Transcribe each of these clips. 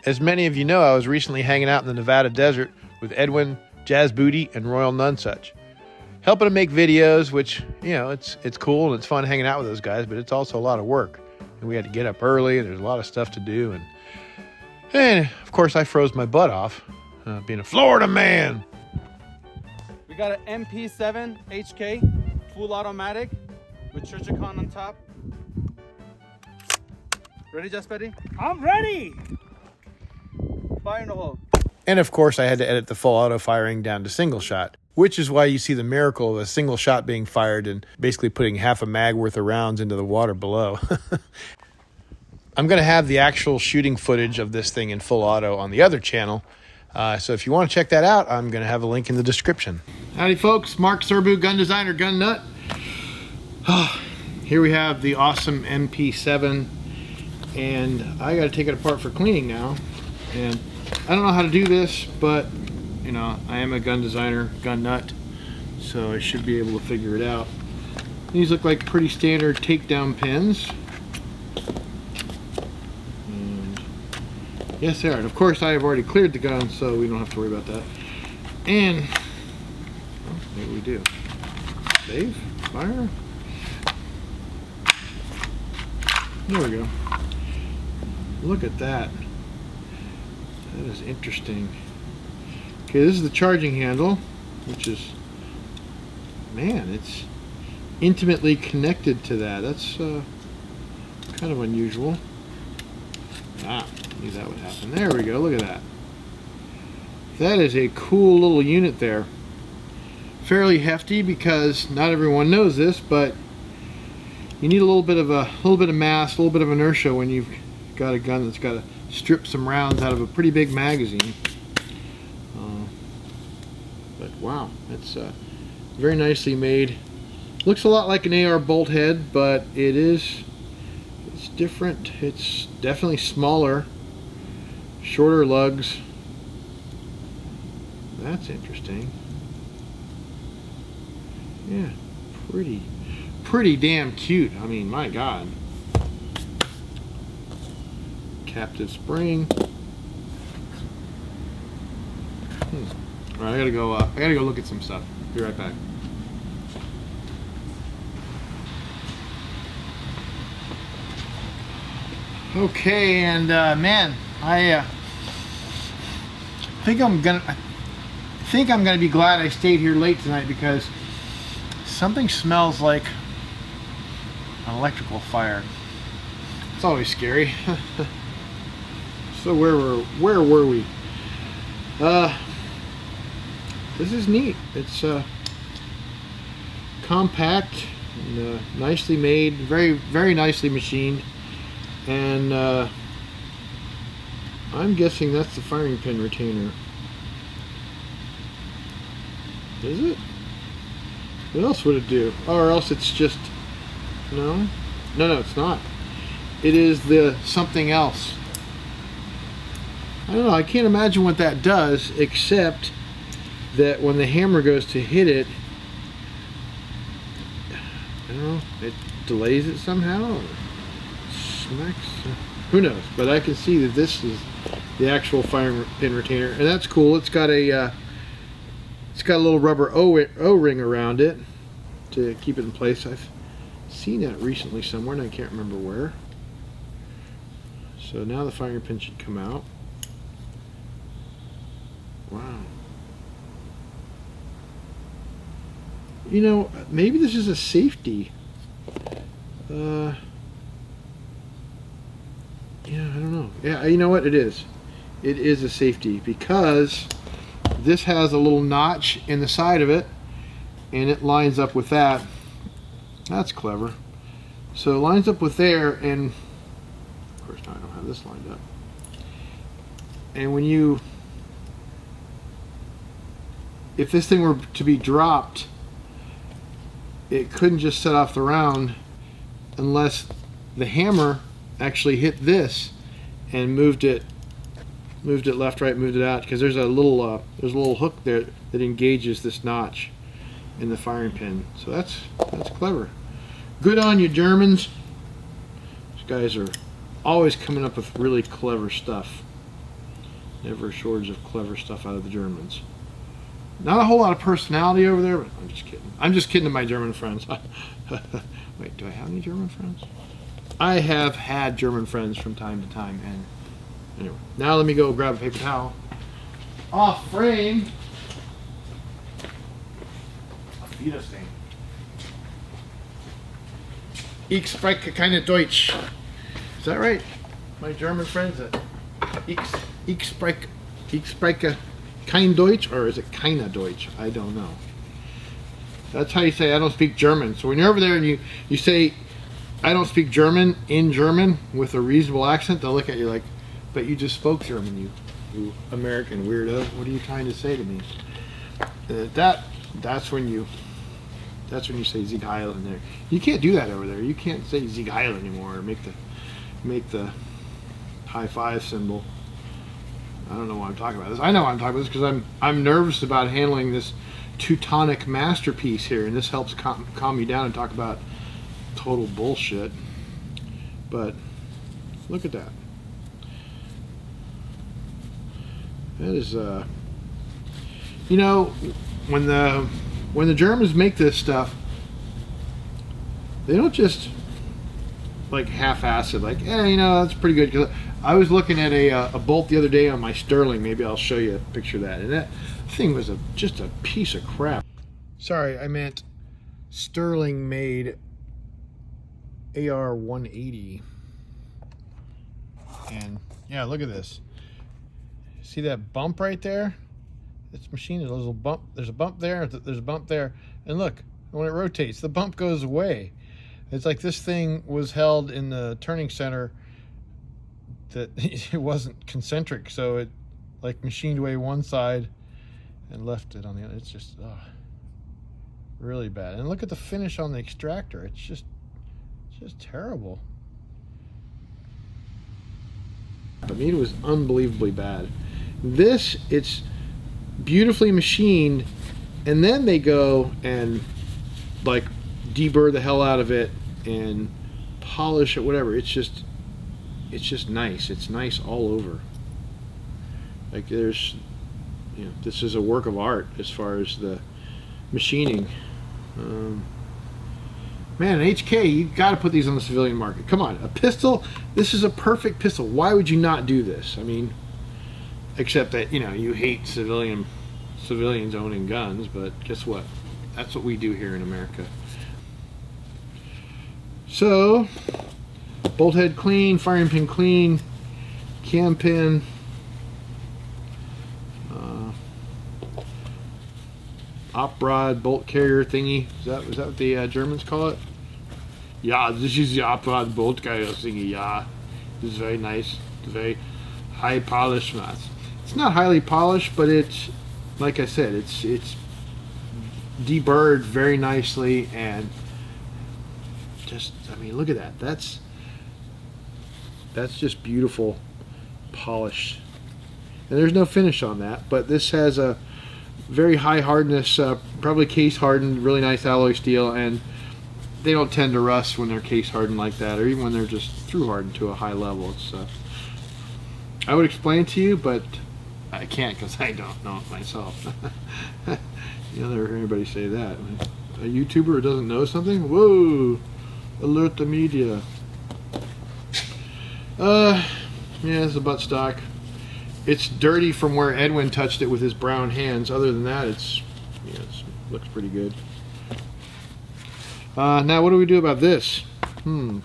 As many of you know, I was recently hanging out in the Nevada desert with Edwin, Jazz Booty, and Royal Nonesuch, helping to make videos, which, you know, it's cool and it's fun hanging out with those guys, but it's also a lot of work. And we had to get up early, and there's a lot of stuff to do. And of course, I froze my butt off, being a Florida man. We got an MP7 H&K, full automatic, with Churchicon on top. Ready, Just Betty? I'm ready! Fire in the hole. And of course, I had to edit the full auto firing down to single shot, which is why you see the miracle of a single shot being fired and basically putting half a mag worth of rounds into the water below. I'm going to have the actual shooting footage of this thing in full auto on the other channel. So if you want to check that out, I'm going to have a link in the description. Howdy folks, Mark Serbu, gun designer, gun nut. Here we have the awesome MP7, and I got to take it apart for cleaning now. And I don't know how to do this, but you know, I am a gun designer, gun nut, so I should be able to figure it out. These look like pretty standard takedown pins. And yes, they are. And of course, I have already cleared the gun, so we don't have to worry about that. And well, maybe we do. Save, fire. There we go. Look at that. That is interesting. Okay, this is the charging handle, which is, man, it's intimately connected to that. That's kind of unusual. Ah, knew that would happen. There we go, look at that. That is a cool little unit there. Fairly hefty because not everyone knows this, but you need a little bit of mass, a little bit of inertia when you've got a gun that's got to strip some rounds out of a pretty big magazine. But wow, it's very nicely made. Looks a lot like an AR bolt head, but it's different. It's definitely smaller, shorter lugs. That's interesting. Yeah, pretty damn cute. I mean, my God. Captive spring. All right, I gotta go look at some stuff. Be right back. Okay, and man, I think I'm gonna be glad I stayed here late tonight because something smells like an electrical fire. It's always scary. So where were we? This is neat. It's compact and nicely made, very nicely machined, and I'm guessing that's the firing pin retainer. Is it? What else would it do? Or else it's just no, it's not. It is the something else. I don't know, I can't imagine what that does, except that when the hammer goes to hit it, I don't know, it delays it somehow, or smacks, who knows, but I can see that this is the actual firing pin retainer, and that's cool. It's got a little rubber O-ring around it to keep it in place. I've seen that recently somewhere, and I can't remember where. So now the firing pin should come out. Wow. You know, maybe this is a safety. Yeah, I don't know. Yeah, you know what? It is. It is a safety because this has a little notch in the side of it, and it lines up with that. That's clever. So it lines up with there, and of course now I don't have this lined up. And when you, if this thing were to be dropped, it couldn't just set off the round unless the hammer actually hit this and moved it left, right, moved it out, because there's a little hook there that engages this notch in the firing pin. So that's clever. Good on you, Germans. These guys are always coming up with really clever stuff. Never a shortage of clever stuff out of the Germans. Not a whole lot of personality over there, but I'm just kidding. I'm just kidding to my German friends. Wait, do I have any German friends? I have had German friends from time to time, and anyway. Now let me go grab a paper towel. Off frame. A fetus thing. Ich spreche keine Deutsch. Is that right? My German friends, ich spreche kein Deutsch, or is it keine Deutsch? I don't know. That's how you say I don't speak German. So when you're over there and you say I don't speak German in German with a reasonable accent, they'll look at you like, but you just spoke German, you American weirdo. What are you trying to say to me? That's when you say Sieg Heil in there. You can't do that over there. You can't say Sieg Heil anymore or make the high five symbol. I don't know why I'm talking about this. I know why I'm talking about this because I'm nervous about handling this Teutonic masterpiece here, and this helps calm you down and talk about total bullshit. But look at that. That is you know, when the Germans make this stuff, they don't just like half-ass it, like, you know, that's pretty good. 'Cause I was looking at a bolt the other day on my Sterling. Maybe I'll show you a picture of that. And that thing was just a piece of crap. Sorry, I meant Sterling made AR 180. And yeah, look at this. See that bump right there? This machine is a little bump. There's a bump there. There's a bump there. And look, when it rotates, the bump goes away. It's like this thing was held in the turning center that it wasn't concentric, so it like machined away one side and left it on the other. It's just really bad. And look at the finish on the extractor. It's just terrible. I mean, it was unbelievably bad. This, it's beautifully machined, and then they go and like deburr the hell out of it and polish it, whatever. It's just nice. It's nice all over. Like there's, you know, this is a work of art as far as the machining. Man, an HK, you got to put these on the civilian market. Come on, a pistol. This is a perfect pistol. Why would you not do this? I mean, except that, you know, you hate civilians owning guns, but guess what? That's what we do here in America. So, bolt head clean, firing pin clean, cam pin, op rod, bolt carrier thingy. Is that what the Germans call it? Yeah, this is the op rod bolt carrier thingy. Yeah, this is very nice. It's very high polished. It's not highly polished, but it's, like I said, it's deburred very nicely, and just, I mean, look at that. That's just beautiful polish. And there's no finish on that, but this has a very high hardness, probably case hardened, really nice alloy steel, and they don't tend to rust when they're case hardened like that, or even when they're just through hardened to a high level. It's I would explain it to you, but I can't because I don't know it myself. You never hear anybody say that. A YouTuber who doesn't know something? Whoa! Alert the media. Yeah, it's a buttstock. It's dirty from where Edwin touched it with his brown hands. Other than that, it looks pretty good. Now, what do we do about this? Yeah.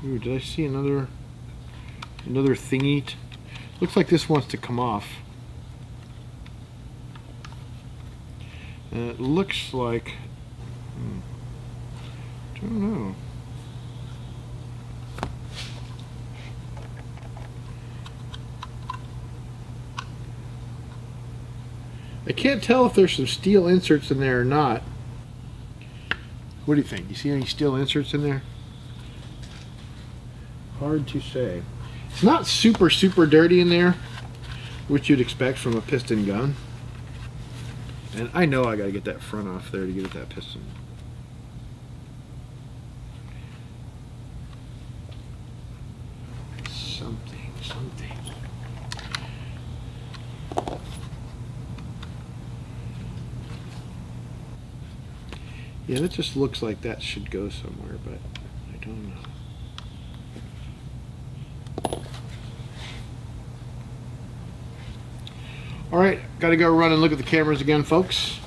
Ooh, did I see another thingy? Looks like this wants to come off. And it looks like, I don't know. I can't tell if there's some steel inserts in there or not. What do you think? You see any steel inserts in there? Hard to say. It's not super dirty in there, which you'd expect from a piston gun. And I know I gotta get that front off there to get at that piston. something. Yeah, that just looks like that should go somewhere, but I don't know. All right, got to go run and look at the cameras again, folks.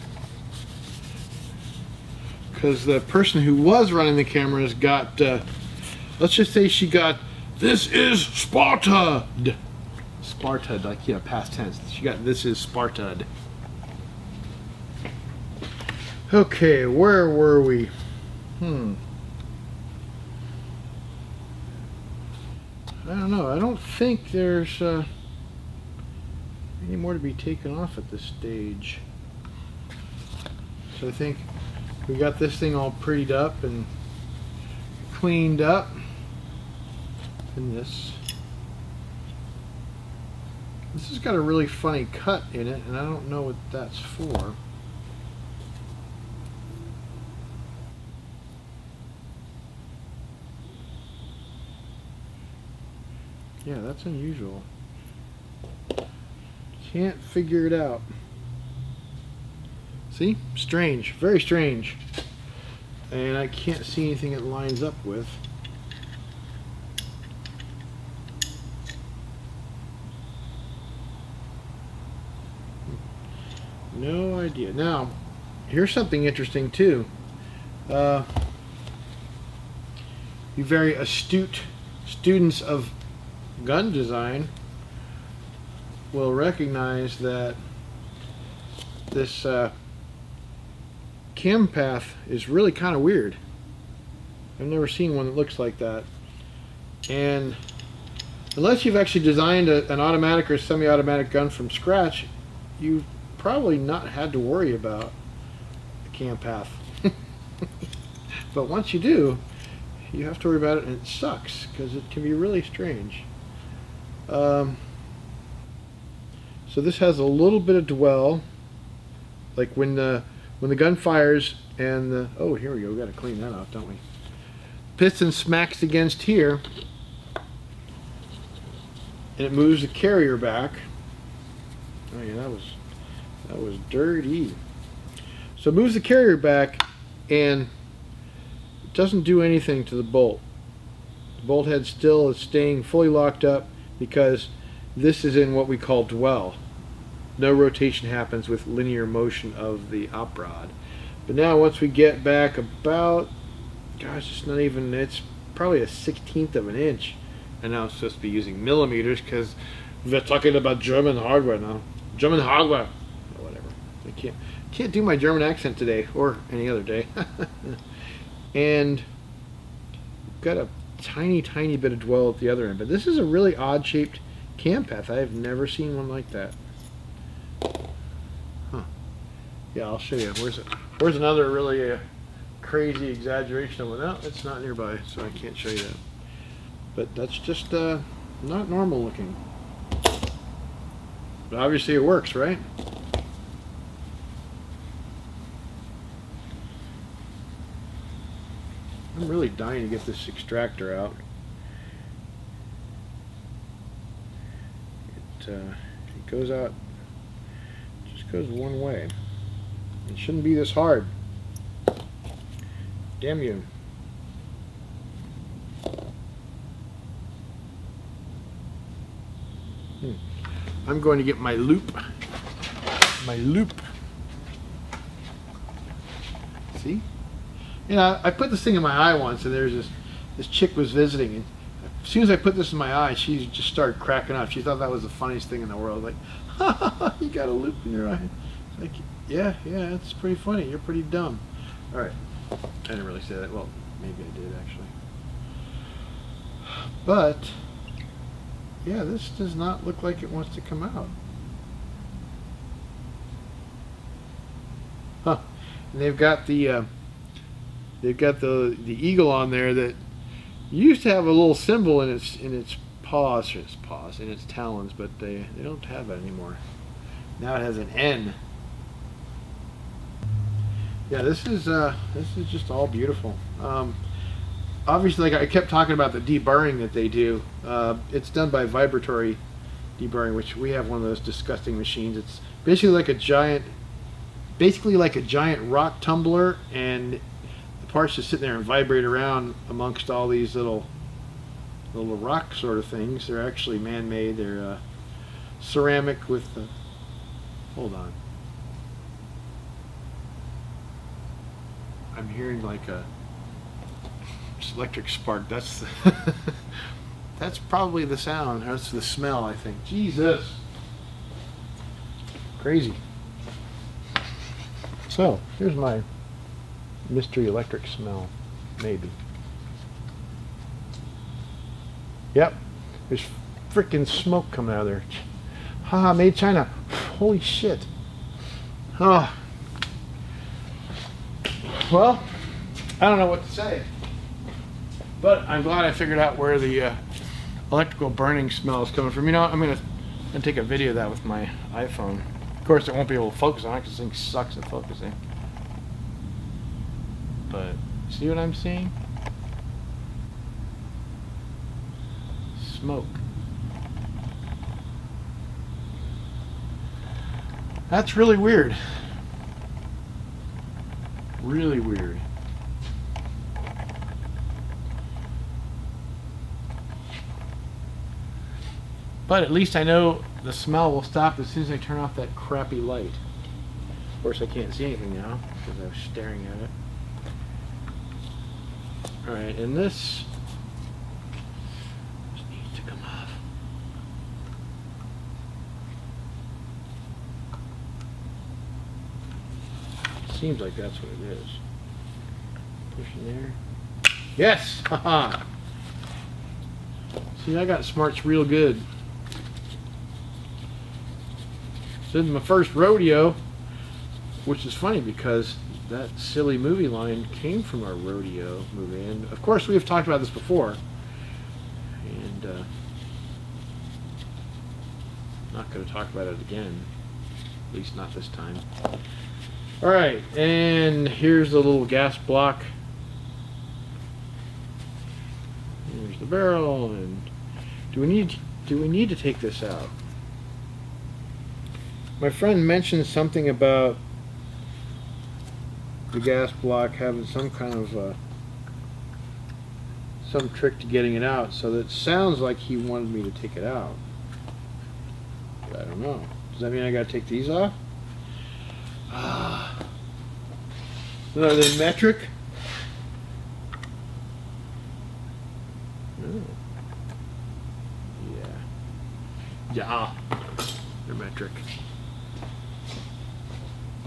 Because the person who was running the cameras got, let's just say she got, "This is Sparta'd." Sparta'd, like, yeah, past tense. She got, "This is Sparta'd." Okay, where were we? I don't know. I don't think there's any more to be taken off at this stage. So I think we got this thing all prettied up and cleaned up. And this has got a really funny cut in it, and I don't know what that's for. Yeah, that's unusual. Can't figure it out. See? Strange. Very strange. And I can't see anything it lines up with. No idea. Now, here's something interesting too. You very astute students of gun design will recognize that this cam path is really kind of weird. I've never seen one that looks like that. And unless you've actually designed an automatic or semi-automatic gun from scratch, you've probably not had to worry about the cam path. But once you do, you have to worry about it, and it sucks because it can be really strange. So this has a little bit of dwell, like when the gun fires and the, oh, here we go, we got to clean that off, don't we? Piston smacks against here, and it moves the carrier back. Oh yeah, that was dirty. So it moves the carrier back, and it doesn't do anything to the bolt. The bolt head still is staying fully locked up because this is in what we call dwell. No rotation happens with linear motion of the op rod. But now once we get back about, gosh, it's not even, it's probably a 1/16 of an inch. And now it's supposed to be using millimeters because we're talking about German hardware now. German hardware. Or whatever. I can't do my German accent today or any other day. And got a tiny bit of dwell at the other end. But this is a really odd shaped cam path. I have never seen one like that. Huh. Yeah, I'll show you. Where's another really crazy exaggeration of it? No, it's not nearby, so I can't show you that. But that's just not normal looking. But obviously it works, right? I'm really dying to get this extractor out. It goes out, just goes one way. It shouldn't be this hard. Damn you. I'm going to get my loop. See? You know, I put this thing in my eye once, and there's this chick was visiting, and as soon as I put this in my eye, she just started cracking up. She thought that was the funniest thing in the world. Like, ha ha ha, you got a loop in your eye. Like, yeah, it's pretty funny. You're pretty dumb. All right. I didn't really say that. Well, maybe I did, actually. But yeah, this does not look like it wants to come out. Huh. And they've got the eagle on there that used to have a little symbol in its paws, in its talons, but they don't have that anymore. Now it has an N. Yeah, this is just all beautiful. obviously, like I kept talking about the deburring that they do. It's done by vibratory deburring, which we have one of those disgusting machines. It's basically like a giant rock tumbler, and the parts just sit there and vibrate around amongst all these little rock sort of things. They're actually man-made. They're ceramic with hold on. I'm hearing like a electric spark. That's that's probably the sound. That's the smell, I think. Jesus. Crazy. So, here's my mystery electric smell. Maybe. Yep. There's freaking smoke coming out of there. Haha, made China. Holy shit. Oh. Well, I don't know what to say. But I'm glad I figured out where the electrical burning smell is coming from. You know, I'm gonna take a video of that with my iPhone. Of course, it won't be able to focus on it because this thing sucks at focusing. But see what I'm seeing? Smoke. That's really weird. Really weird. But at least I know the smell will stop as soon as I turn off that crappy light. Of course, I can't see anything now because I was staring at it. Alright, and this needs to come off. Seems like that's what it is. Push in there. Yes! Haha! See, I got smarts real good. This is my first rodeo, which is funny because that silly movie line came from our rodeo movie. And of course, we have talked about this before. And not going to talk about it again. At least not this time. Alright, and here's the little gas block. Here's the barrel. And do we need to take this out? My friend mentioned something about the gas block having some kind of some trick to getting it out, so that sounds like he wanted me to take it out. But I don't know. Does that mean I gotta take these off? So are they metric? Oh. Yeah, they're metric.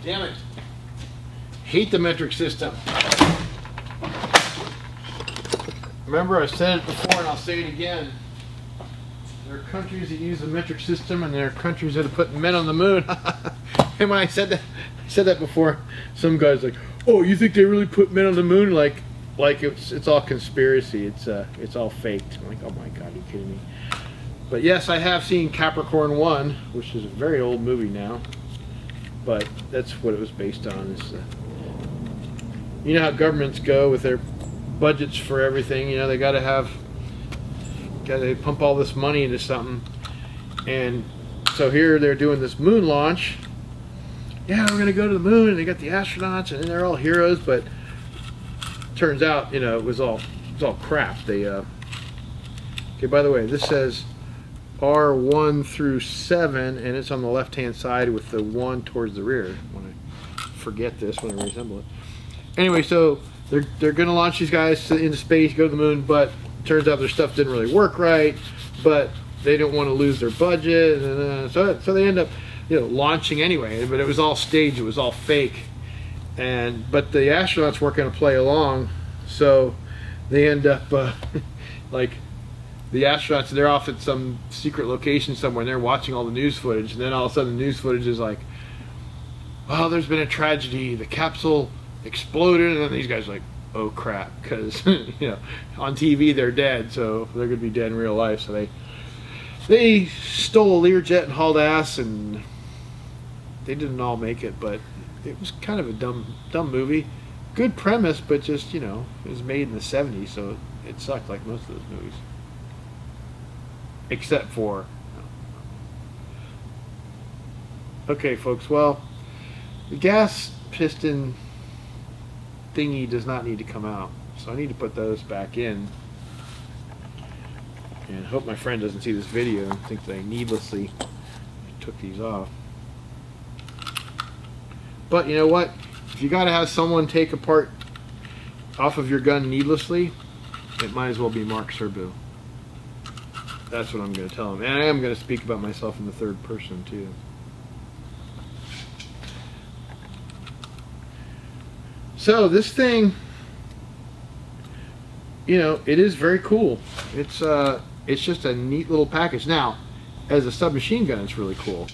Damn it. Hate the metric system. Remember, I said it before and I'll say it again. There are countries that use the metric system and there are countries that have put men on the moon. And when I said that before, some guy's like, "Oh, you think they really put men on the moon?" Like it's all conspiracy. It's all faked. I'm like, oh my god, are you kidding me? But yes, I have seen Capricorn 1, which is a very old movie now. But that's what it was based on. You know how governments go with their budgets for everything. You know, they gotta pump all this money into something. And so here they're doing this moon launch. Yeah, we're gonna go to the moon, and they got the astronauts, and they're all heroes. But turns out, you know, it was all crap. They okay. By the way, this says R1 through 7, and it's on the left-hand side with the 1 towards the rear. When I forget this, when I reassemble it. Anyway, so they're going to launch these guys into space, go to the moon, but it turns out their stuff didn't really work right. But they don't want to lose their budget, and so they end up, you know, launching anyway. But it was all staged; it was all fake. But the astronauts weren't going to play along, so they end up like. The astronauts, they're off at some secret location somewhere, and they're watching all the news footage, and then all of a sudden the news footage is like, "Oh, there's been a tragedy. The capsule exploded," and then these guys are like, "Oh crap," because you know, on TV they're dead, so they're gonna be dead in real life. So they stole a Learjet and hauled ass, and they didn't all make it, but it was kind of a dumb movie. Good premise, but just, you know, it was made in the 70s, so it sucked like most of those movies. Except for... Okay, folks, well, the gas piston thingy does not need to come out. So I need to put those back in. And hope my friend doesn't see this video and think that I needlessly took these off. But you know what? If you gotta have someone take a part off of your gun needlessly, it might as well be Mark Serbu. That's what I'm going to tell him. And I am going to speak about myself in the third person too. So this thing, you know, it is very cool. It's just a neat little package. Now, as a submachine gun, it's really cool.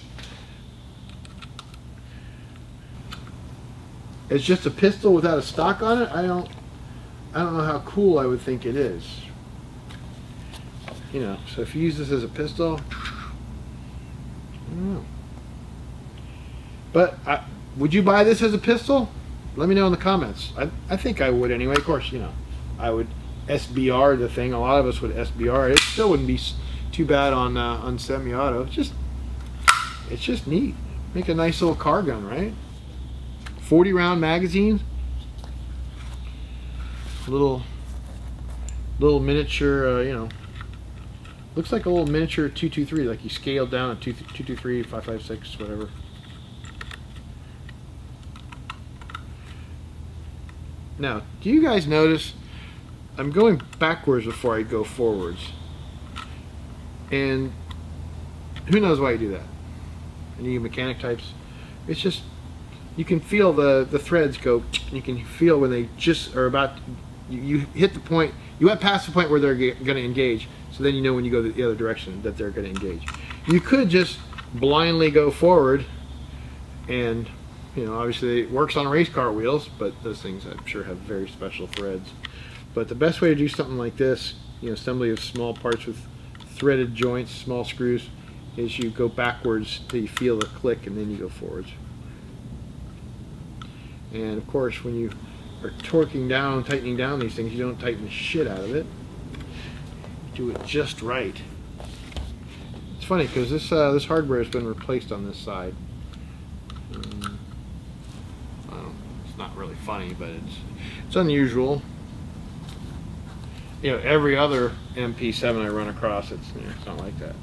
It's just a pistol without a stock on it. I don't know how cool I would think it is. You know, so if you use this as a pistol, I don't know. But would you buy this as a pistol? Let me know in the comments. I think I would anyway. Of course, you know, I would SBR the thing. A lot of us would SBR it. It still wouldn't be too bad on semi-auto. It's just neat. Make a nice little car gun, right? 40 round magazine. Little miniature, you know, looks like a little miniature 223, like you scaled down a 223, 5.56, whatever. Now, do you guys notice I'm going backwards before I go forwards? And who knows why you do that? Any mechanic types? It's just, you can feel the threads go, you can feel when they just are about, you hit the point, you went past the point where they're going to engage, so then you know when you go the other direction that they're going to engage. You could just blindly go forward, and you know, obviously it works on race car wheels, but those things I'm sure have very special threads. But the best way to do something like this, you know, assembly of small parts with threaded joints, small screws, is you go backwards till you feel the click, and then you go forwards. And of course, when you are torquing down, tightening down these things, you don't tighten the shit out of it. Do it just right. It's funny because this hardware has been replaced on this side. Well, it's not really funny, but it's unusual. You know, every other MP7 I run across, it's not like that.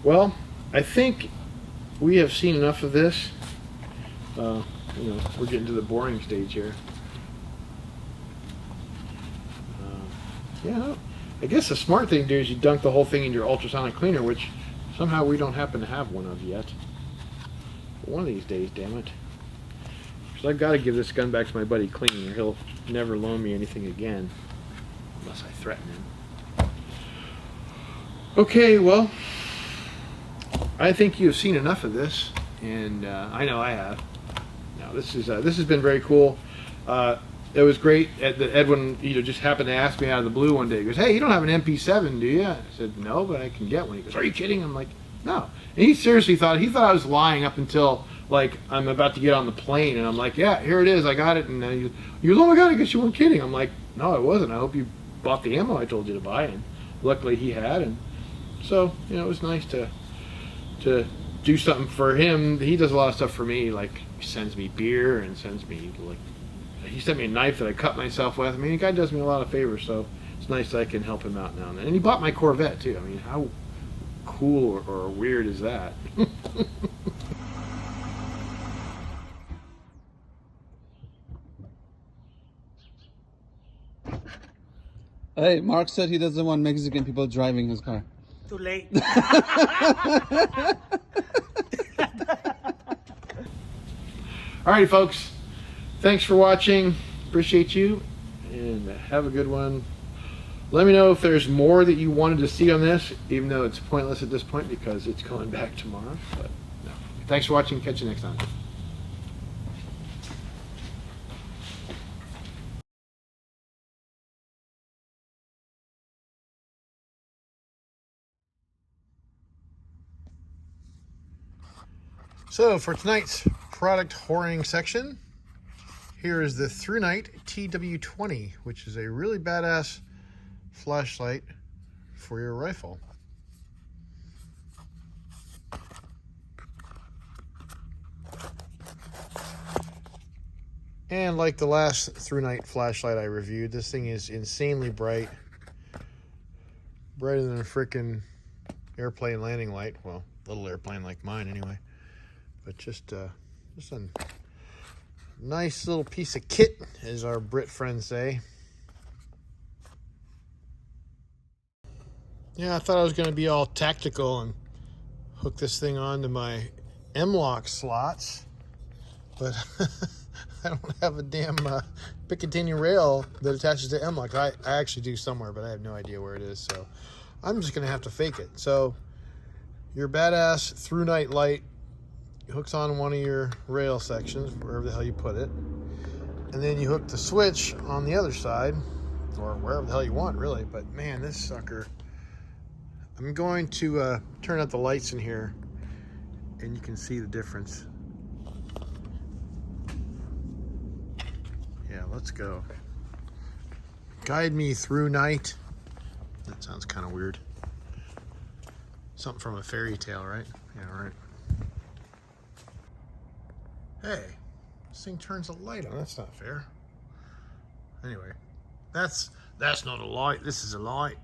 Well, I think we have seen enough of this. You know, we're getting to the boring stage here. Yeah, I guess the smart thing to do is you dunk the whole thing in your ultrasonic cleaner, which somehow we don't happen to have one of yet. But one of these days, damn it. So I've got to give this gun back to my buddy Clean, or he'll never loan me anything again, unless I threaten him. Okay, well, I think you've seen enough of this, and I know I have. Now this has been very cool. It was great that Edwin, you know, just happened to ask me out of the blue one day. He goes, "Hey, you don't have an MP7, do you?" I said, "No, but I can get one." He goes, "Are you kidding?" I'm like, "No." And he seriously thought I was lying up until like I'm about to get on the plane, and I'm like, "Yeah, here it is, I got it." And he goes, "Oh my God, I guess you weren't kidding." I'm like, "No, I wasn't. I hope you bought the ammo I told you to buy." And luckily he had, and so you know, it was nice to do something for him. He does a lot of stuff for me, like he sends me beer and sends me like. He sent me a knife that I cut myself with. I mean, the guy does me a lot of favors, so it's nice that I can help him out now and then. And he bought my Corvette, too. I mean, how cool or weird is that? Hey, Mark said he doesn't want Mexican people driving his car. Too late. Alrighty, folks. Thanks for watching. Appreciate you, and have a good one. Let me know if there's more that you wanted to see on this, even though it's pointless at this point because it's going back tomorrow. But no. Thanks for watching. Catch you next time. So for tonight's product whoring section, Here is the Thrunite TW20, which is a really badass flashlight for your rifle. And like the last Thrunite flashlight I reviewed, this thing is insanely bright. Brighter than a frickin' airplane landing light. Well, little airplane like mine anyway. But just a nice little piece of kit, as our Brit friends say. Yeah, I thought I was going to be all tactical and hook this thing onto my M-lock slots. But I don't have a damn Picatinny rail that attaches to M-lock. I actually do somewhere, but I have no idea where it is. So I'm just going to have to fake it. So your badass Thrunite light hooks on one of your rail sections, wherever the hell you put it. And then you hook the switch on the other side, or wherever the hell you want, really. But man, this sucker. I'm going to turn out the lights in here, and you can see the difference. Yeah, let's go. Guide me through night. That sounds kind of weird. Something from a fairy tale, right? Yeah, right. Hey, this thing turns a light on. That's not fair. Anyway, that's not a light. This is a light.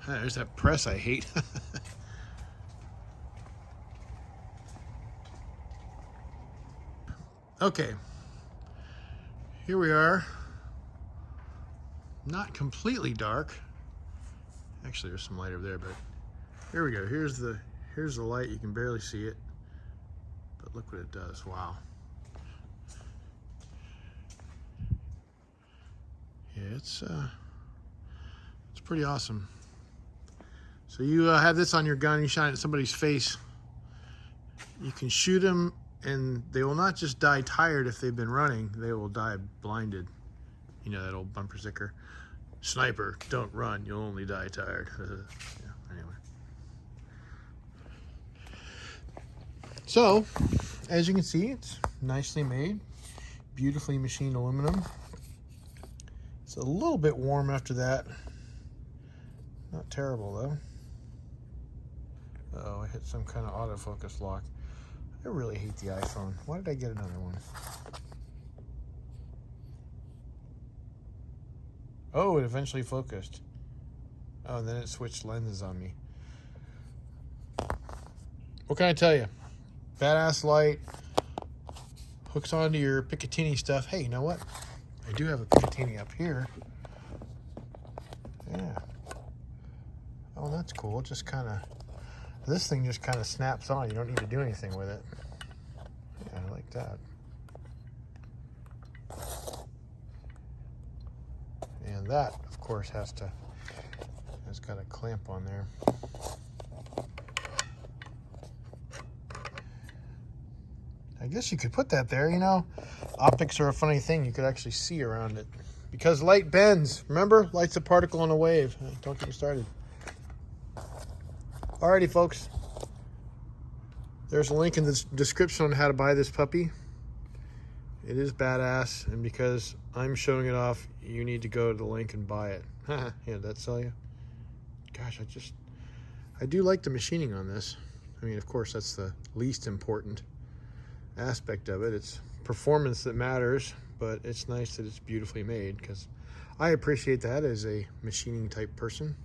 Hey, there's that press I hate. Okay, here we are. Not completely dark. Actually, there's some light over there, but here we go. Here's the light. You can barely see it, but look what it does. Wow. Yeah, it's pretty awesome. So you have this on your gun. You shine it at somebody's face. You can shoot them, and they will not just die tired if they've been running. They will die blinded. You know that old bumper sticker. Sniper, don't run. You'll only die tired. Yeah, anyway. So, as you can see, it's nicely made. Beautifully machined aluminum. It's a little bit warm after that. Not terrible, though. Uh-oh, I hit some kind of autofocus lock. I really hate the iPhone. Why did I get another one? Oh, it eventually focused. Oh, and then it switched lenses on me. What can I tell you? Badass light. Hooks onto your Picatinny stuff. Hey, you know what? I do have a Picatinny up here. Yeah. Oh, that's cool. It just kind of... This thing just kind of snaps on. You don't need to do anything with it. Yeah, I like that. And that, of course, has got a clamp on there. I guess you could put that there, you know. Optics are a funny thing. You could actually see around it. Because light bends. Remember? Light's a particle on a wave. Don't get me started. Alrighty, folks. There's a link in the description on how to buy this puppy. It is badass, and because I'm showing it off, you need to go to the link and buy it. Yeah, did that sell you? Gosh, I do like the machining on this. I mean, of course, that's the least important aspect of it. It's performance that matters, but it's nice that it's beautifully made, because I appreciate that as a machining type person.